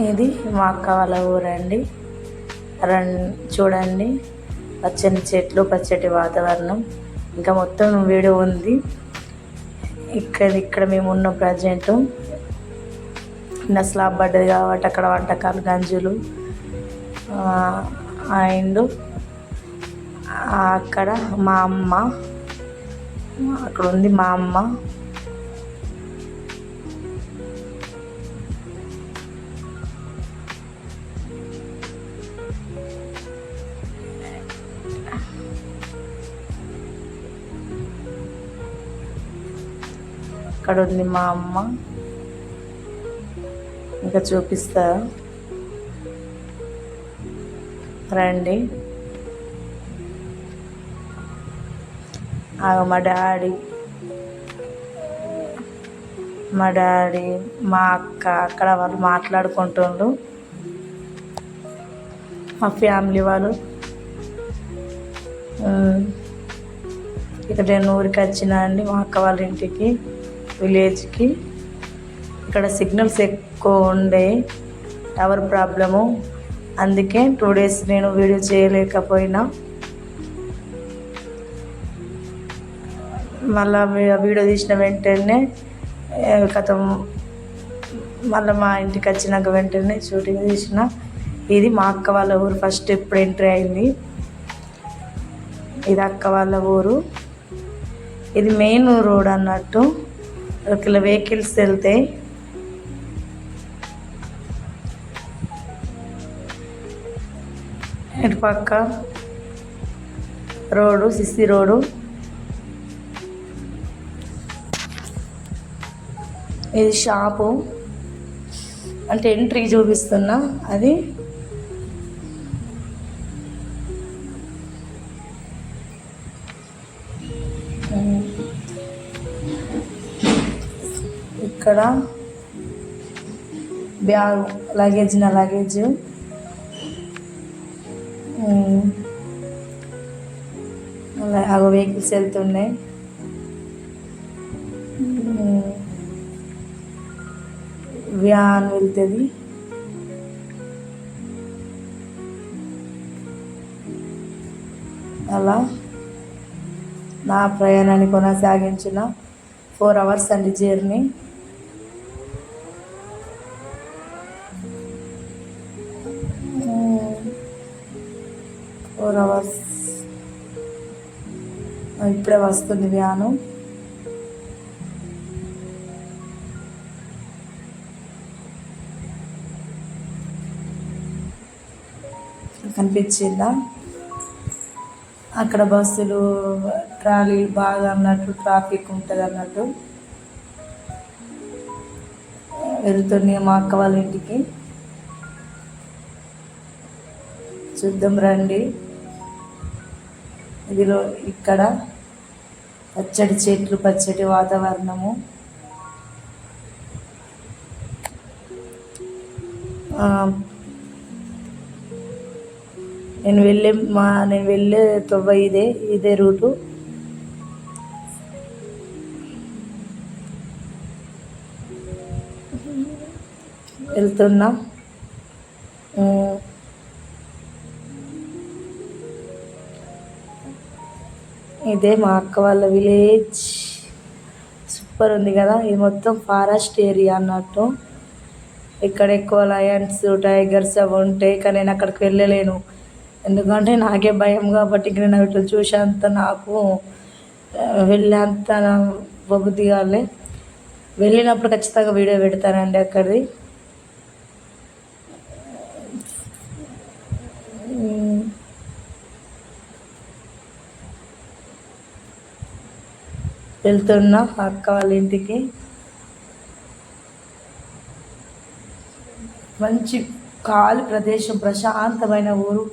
ఇది మా అక్క వాళ్ళ ఊరండి. చూడండి, పచ్చని చెట్లు, పచ్చటి వాతావరణం, ఇంకా మొత్తం వీడియో ఉంది. ఇక్కడ మేము ఉన్న ప్రజెంట్ నా స్లాబ్ పడ్డది కాబట్టి అక్కడ వంటకాలు, గంజులు, అండ్ అక్కడ మా అమ్మ, అక్కడ ఉంది మా అమ్మ. అక్కడ ఉంది మా అమ్మ. ఇంకా చూపిస్తా రండి. మా డాడీ, మా అక్క అక్కడ వాళ్ళు మాట్లాడుకుంటుండ్రు. మా ఫ్యామిలీ వాళ్ళు. ఇక్కడ నేను ఊరికి వచ్చినా అండి, మా అక్క వాళ్ళ ఇంటికి, విలేజ్కి. ఇక్కడ సిగ్నల్స్ ఎక్కువ ఉండే, టవర్ ప్రాబ్లము, అందుకే 2 days నేను వీడియో చేయలేకపోయినా. మళ్ళీ వీడియో తీసిన వెంటనే మళ్ళీ మా ఇంటికి వచ్చినాక వెంటనే షూటింగ్ తీసిన. ఇది మా అక్క వాళ్ళ ఊరు. ఫస్ట్ ఇప్పుడు ఎంట్రీ అయింది. ఇది అక్క వాళ్ళ ఊరు. ఇది మెయిన్ రోడ్ అన్నట్టు, ఇలా వెహికల్స్ వెళ్తాయి. ఇటు పక్క రోడ్డు, సిసి రోడ్డు. ఇది షాపు, అంటే ఎంట్రీ చూపిస్తున్నా. అది ఇక్కడ బ్యాగ్, లగేజ్, నా లగేజ్. అలా వెహికల్స్ వెళ్తున్నాయి. వ్యాన్ వెళ్తుంది. అలా నా ప్రయాణాన్ని కొనసాగించిన 4 hours అండి జర్నీ. ఇప్పుడే వస్తుంది వ్యాను. కనిపించిందా? అక్కడ బస్సులు, ట్రాలీ బాగా అన్నట్టు, ట్రాఫిక్ ఉంటుంది అన్నట్టు. వెళ్తున్నాయి మా అక్క వాళ్ళ ఇంటికి. చూద్దాం రండి. ఇదిలో ఇక్కడ పచ్చటి చెట్లు, పచ్చటి వాతావరణము. నేను వెళ్ళే తొవ్వ ఇదే రూటు. వెళ్తున్నా. ఇదే మా అక్క వాళ్ళ విలేజ్. సూపర్ ఉంది కదా. ఇది మొత్తం ఫారెస్ట్ ఏరియా అన్నట్టు. ఇక్కడ ఎక్కువ లయన్స్, టైగర్స్ అవి ఉంటాయి. కానీ నేను అక్కడికి వెళ్ళలేను, ఎందుకంటే నాకే భయం కాబట్టి. ఇక్కడ నేను ఇట్లా చూసేంత, నాకు వెళ్ళేంత బుద్ధి కాలే. వెళ్ళినప్పుడు ఖచ్చితంగా వీడియో పెడతానండి అక్కడిది. వెళ్తున్నా అక్క వాళ్ళ ఇంటికి. మంచి ఖాళీ ప్రదేశం, ప్రశాంతమైన ఊరు,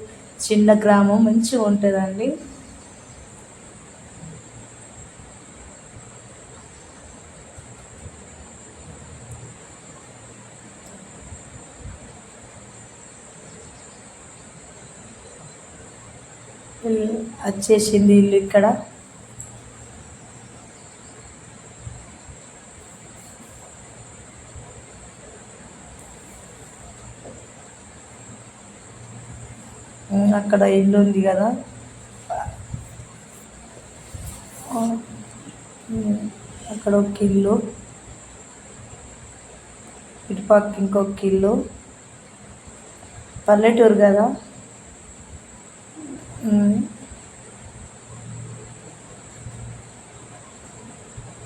చిన్న గ్రామం, మంచిగా ఉంటుందండి. వచ్చేసింది ఇల్లు ఇక్కడ. అక్కడ ఇల్లు ఉంది కదా, అక్కడ ఒక ఇల్లు, ఇటుపక్క ఇంకొక ఇల్లు. పల్లెటూరు కదా.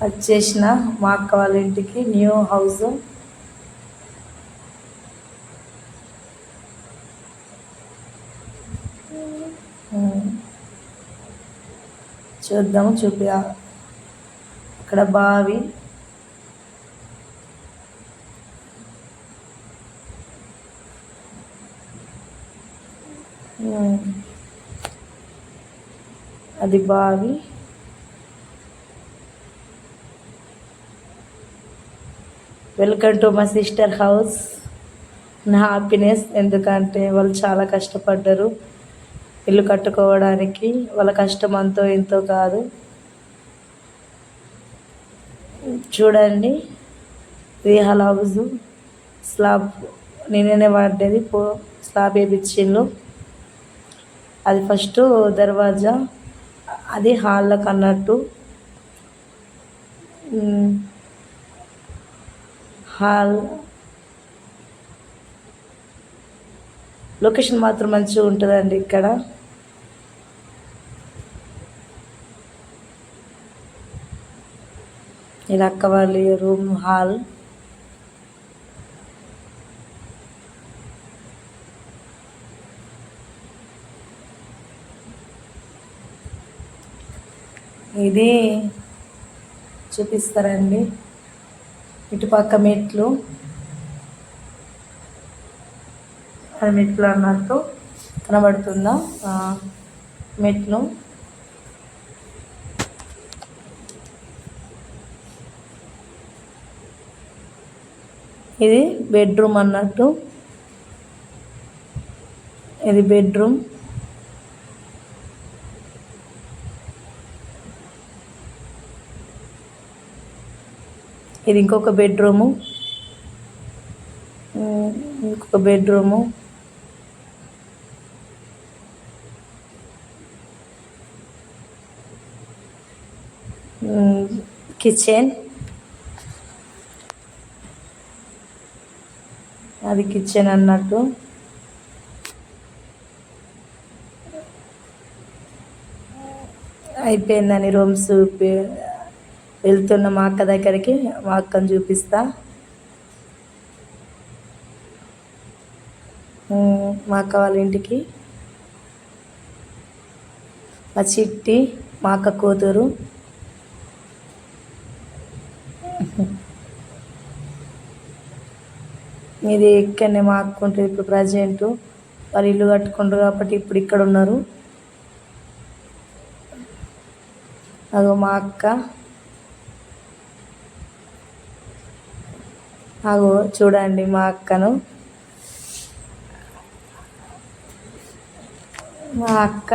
వచ్చేసిన మా అక్క వాళ్ళ ఇంటికి, న్యూ హౌస్. చూద్దాము, అక్కడ బావి, అది బావి. Welcome to my sister house. నా హ్యాపీనెస్, ఎందుకంటే వాళ్ళు చాలా కష్టపడ్డారు ఇల్లు కట్టుకోవడానికి. వాళ్ళ కష్టం అంతో ఎంతో కాదు. చూడండి, ఇది హౌస్. స్లాబ్ నేనే పడ్డది, స్లాబ్ వేయించిండ్రు. అది ఫస్ట్ దర్వాజా, అది హాల్లోకి అన్నట్టు. హాల్ లొకేషన్ మాత్రం మంచిగా ఉంటుందండి ఇక్కడ. ఇది అక్క వాళ్ళ రూమ్, హాల్. ఇది చూపిస్తారండి, ఇటుపక్క మెట్లు, అది మెట్లు అన్నట్టు కనబడుతుందా, మెట్లు. ఇది బెడ్రూమ్ అన్నట్టు, ఇది బెడ్రూమ్. ఇది ఇంకొక బెడ్రూము, కిచెన్, అది కిచెన్ అన్నట్టు. అయిపోయిందని రూమ్స్. వెళ్తున్న మా అక్క దగ్గరికి, మా అక్కను చూపిస్తా. మా అక్క వాళ్ళ ఇంటికి. మా చిట్టి, మా అక్క కూతురు. ఇది ఇక్కడనే మా అక్క ఉంటుంది ఇప్పుడు ప్రజెంటు. వాళ్ళు ఇల్లు కట్టుకుంటారు కాబట్టి ఇప్పుడు ఇక్కడ ఉన్నారు. అదో మా అక్క. అగో చూడండి మా అక్కను. మా అక్క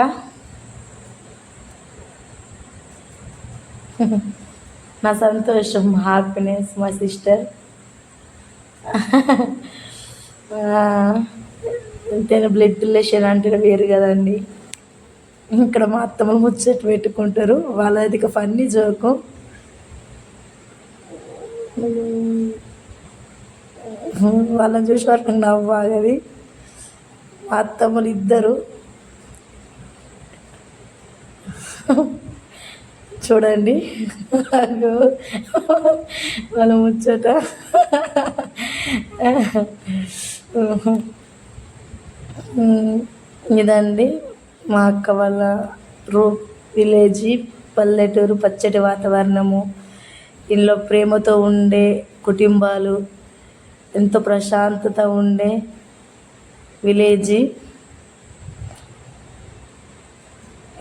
నా సంతోషం, హ్యాపీనెస్, మా సిస్టర్. ఎంతైనా బ్లడ్ రిలేషన్ అంటే వేరు కదండి. ఇక్కడ మా అత్తమ్మలు ముచ్చట పెట్టుకుంటారు, వాళ్ళది ఇక ఫన్నీ జోకు. వాళ్ళని చూసి వరకు నవ్వాగది. మా అత్తమ్మలు ఇద్దరు చూడండి, వాళ్ళ ముచ్చట. ఇదండి మా అక్క వాళ్ళ విలేజీ, పల్లెటూరు, పచ్చటి వాతావరణము, ఇంట్లో ప్రేమతో ఉండే కుటుంబాలు, ఎంతో ప్రశాంతత ఉండే విలేజీ.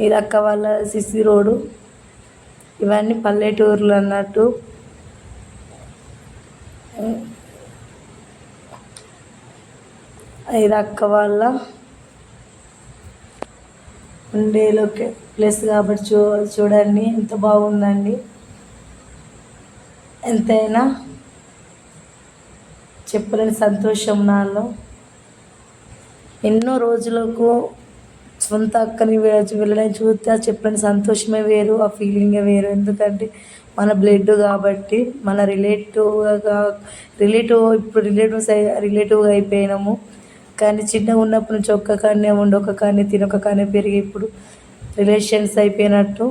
ఇది అక్క వాళ్ళ సిసి రోడ్డు. ఇవన్నీ పల్లెటూర్లు అన్నట్టు. ఇది అక్క వాళ్ళ ఉండేలోకి ప్లేస్ కాబట్టి చూడండి ఎంత బాగుందండి. ఎంతైనా చెప్పలేని సంతోషం నాలో. ఎన్నో రోజులకు సొంత అక్కని వెళ్ళడం చూస్తే ఆ చెప్పలేని సంతోషమే వేరు, ఆ ఫీలింగే వేరు. ఎందుకంటే మన బ్లడ్ కాబట్టి, మన రిలేటివ్గా ఇప్పుడు రిలేటివ్గా అయిపోయినాము. కానీ చిన్నగా ఉన్నప్పటి నుంచి ఒక్క కాడనే ఉండి, ఒక్క కాడనే తిని, ఒక్క కాడనే పెరిగి ఇప్పుడు రిలేషన్స్ అయిపోయినట్టు